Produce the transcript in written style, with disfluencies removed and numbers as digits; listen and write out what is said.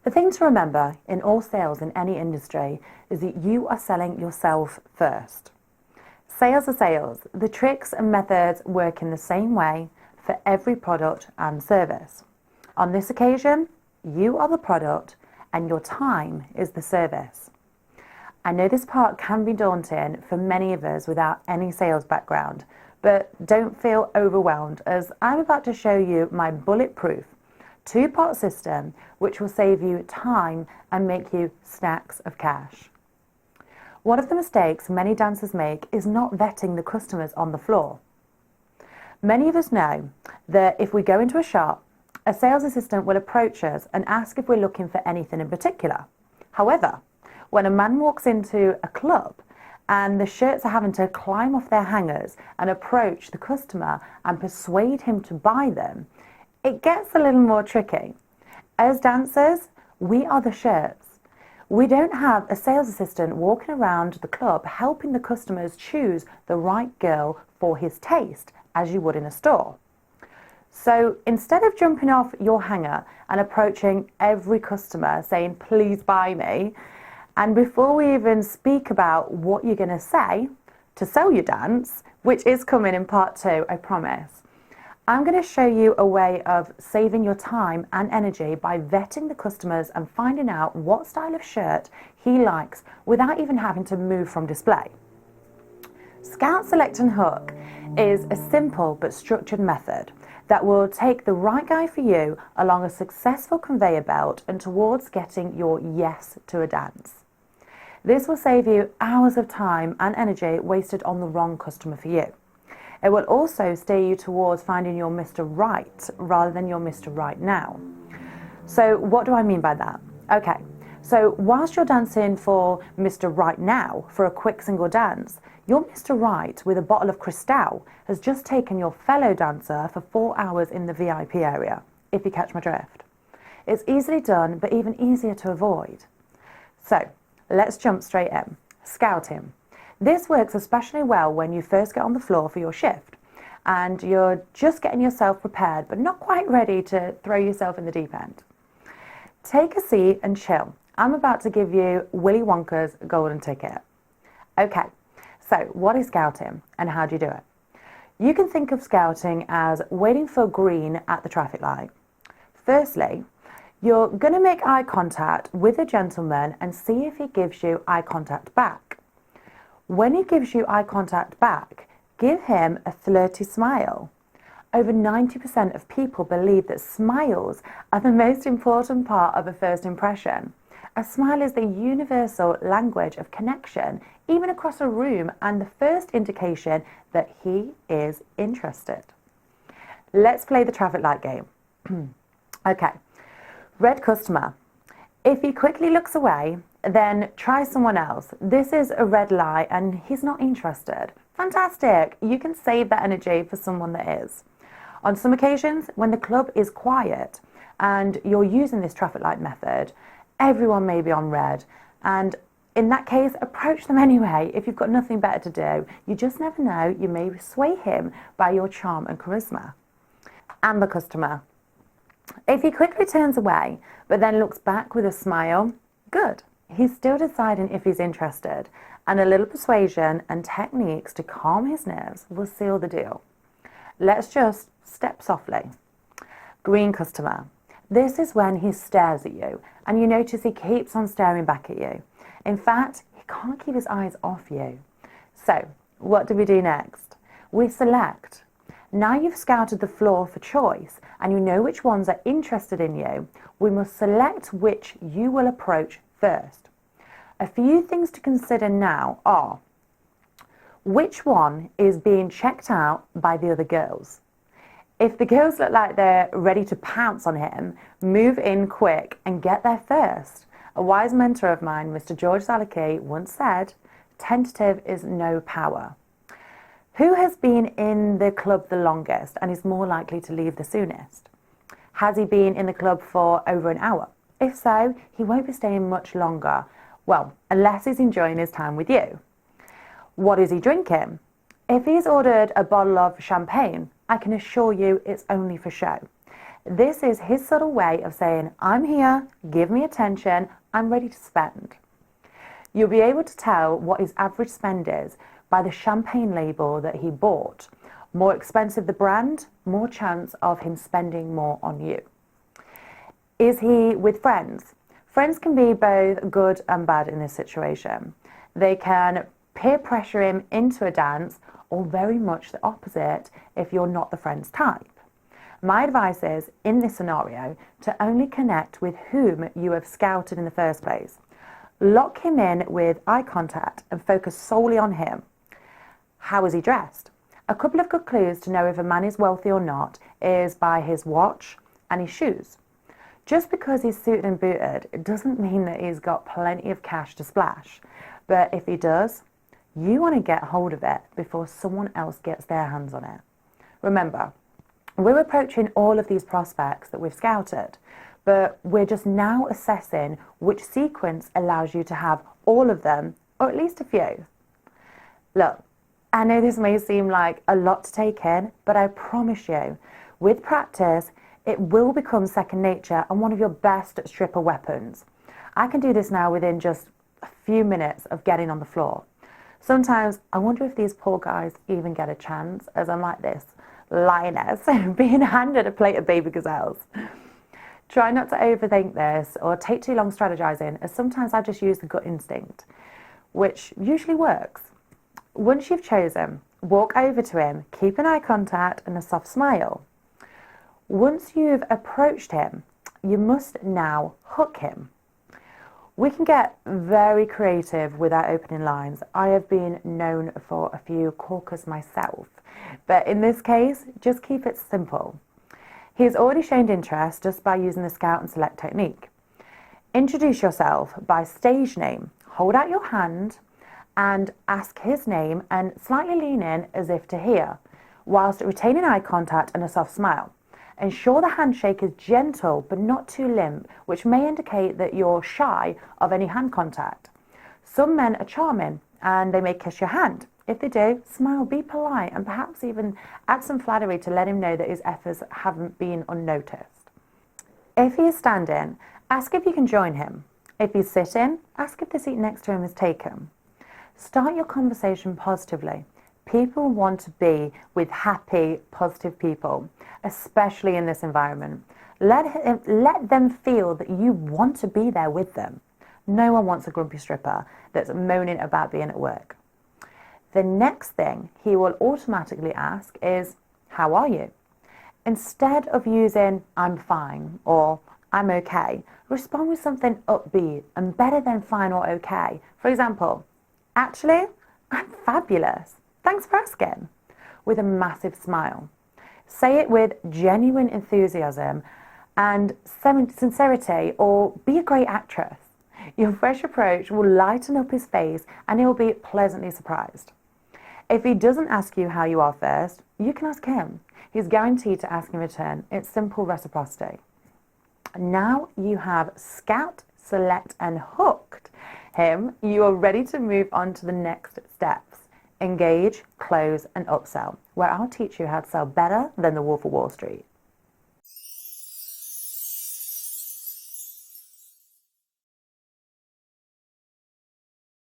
The thing to remember in all sales in any industry is that you are selling yourself first. Sales are sales. The tricks and methods work in the same way for every product and service. On this occasion, you are the product and your time is the service. I know this part can be daunting for many of us without any sales background, but don't feel overwhelmed as I'm about to show you my bulletproof two-part system which will save you time and make you stacks of cash. One of the mistakes many dancers make is not vetting the customers on the floor. Many of us know that if we go into a shop, a sales assistant will approach us and ask if we're looking for anything in particular. However, when a man walks into a club and the shirts are having to climb off their hangers and approach the customer and persuade him to buy them, it gets a little more tricky. As dancers, we are the shirts. We don't have a sales assistant walking around the club helping the customers choose the right girl for his taste as you would in a store. So instead of jumping off your hanger and approaching every customer saying, please buy me, and before we even speak about what you're going to say to sell your dance, which is coming in part 2, I promise, I'm going to show you a way of saving your time and energy by vetting the customers and finding out what style of shirt he likes without even having to move from display. Scout, Select and Hook is a simple but structured method that will take the right guy for you along a successful conveyor belt and towards getting your yes to a dance. This will save you hours of time and energy wasted on the wrong customer for you. It will also steer you towards finding your Mr. Right rather than your Mr. Right now. So what do I mean by that? Okay, so whilst you're dancing for Mr. Right now for a quick single dance, your Mr. Right with a bottle of Cristal has just taken your fellow dancer for 4 hours in the VIP area, if you catch my drift. It's easily done, but even easier to avoid. So let's jump straight in. Scouting. This works especially well when you first get on the floor for your shift and you're just getting yourself prepared but not quite ready to throw yourself in the deep end. Take a seat and chill. I'm about to give you Willy Wonka's golden ticket. Okay, so what is scouting and how do you do it? You can think of scouting as waiting for green at the traffic light. Firstly, you're going to make eye contact with a gentleman and see if he gives you eye contact back. When he gives you eye contact back, give him a flirty smile. Over 90% of people believe that smiles are the most important part of a first impression. A smile is the universal language of connection, even across a room, and the first indication that he is interested. Let's play the traffic light game. Okay, red customer. If he quickly looks away, then try someone else. This is a red light and he's not interested. Fantastic, you can save that energy for someone that is. On some occasions, when the club is quiet and you're using this traffic light method, everyone may be on red, and in that case, approach them anyway if you've got nothing better to do. You just never know, you may sway him by your charm and charisma. And the customer. If he quickly turns away, but then looks back with a smile, good. He's still deciding if he's interested, and a little persuasion and techniques to calm his nerves will seal the deal. Let's just step softly. Green customer. This is when he stares at you, and you notice he keeps on staring back at you. In fact, he can't keep his eyes off you. So, what do we do next? We select. Now you've scouted the floor for choice, and you know which ones are interested in you, we must select which you will approach first. A few things to consider now are: which one is being checked out by the other girls? If the girls look like they're ready to pounce on him, move in quick and get there first. A wise mentor of mine, Mr. George Zalaki, once said, "Tentative is no power." Who has been in the club the longest and is more likely to leave the soonest? Has he been in the club for over an hour? If so, he won't be staying much longer. Well, unless he's enjoying his time with you. What is he drinking? If he's ordered a bottle of champagne, I can assure you it's only for show. This is his subtle way of saying, I'm here, give me attention, I'm ready to spend. You'll be able to tell what his average spend is by the champagne label that he bought. More expensive the brand, more chance of him spending more on you. Is he with friends? Friends can be both good and bad in this situation. They can peer pressure him into a dance, or very much the opposite if you're not the friend's type. My advice is, in this scenario, to only connect with whom you have scouted in the first place. Lock him in with eye contact and focus solely on him. How is he dressed? A couple of good clues to know if a man is wealthy or not is by his watch and his shoes. Just because he's suited and booted, it doesn't mean that he's got plenty of cash to splash. But if he does, you want to get hold of it before someone else gets their hands on it. Remember, we're approaching all of these prospects that we've scouted, but we're just now assessing which sequence allows you to have all of them, or at least a few. Look, I know this may seem like a lot to take in, but I promise you, with practice, it will become second nature and one of your best stripper weapons. I can do this now within just a few minutes of getting on the floor. Sometimes I wonder if these poor guys even get a chance, as I'm like this lioness being handed a plate of baby gazelles. Try not to overthink this or take too long strategizing, as sometimes I just use the gut instinct, which usually works. Once you've chosen, walk over to him, keep an eye contact and a soft smile. Once you've approached him, you must now hook him. We can get very creative with our opening lines. I have been known for a few corkers myself, but in this case, just keep it simple. He's already shown interest just by using the scout and select technique. Introduce yourself by stage name. Hold out your hand and ask his name and slightly lean in as if to hear, whilst retaining eye contact and a soft smile. Ensure the handshake is gentle but not too limp, which may indicate that you're shy of any hand contact. Some men are charming and they may kiss your hand. If they do, smile, be polite, and perhaps even add some flattery to let him know that his efforts haven't been unnoticed. If he is standing, ask if you can join him. If he's sitting, ask if the seat next to him is taken. Start your conversation positively. People want to be with happy, positive people, especially in this environment. Let them feel that you want to be there with them. No one wants a grumpy stripper that's moaning about being at work. The next thing he will automatically ask is, how are you? Instead of using, I'm fine or I'm okay, respond with something upbeat and better than fine or okay. For example, actually, I'm fabulous. Thanks for asking, with a massive smile. Say it with genuine enthusiasm and sincerity, or be a great actress. Your fresh approach will lighten up his face and he'll be pleasantly surprised. If he doesn't ask you how you are first, you can ask him. He's guaranteed to ask in return. It's simple reciprocity. Now you have scout, select and hooked him. You are ready to move on to the next steps. Engage, close and upsell, where I'll teach you how to sell better than the Wolf of Wall Street.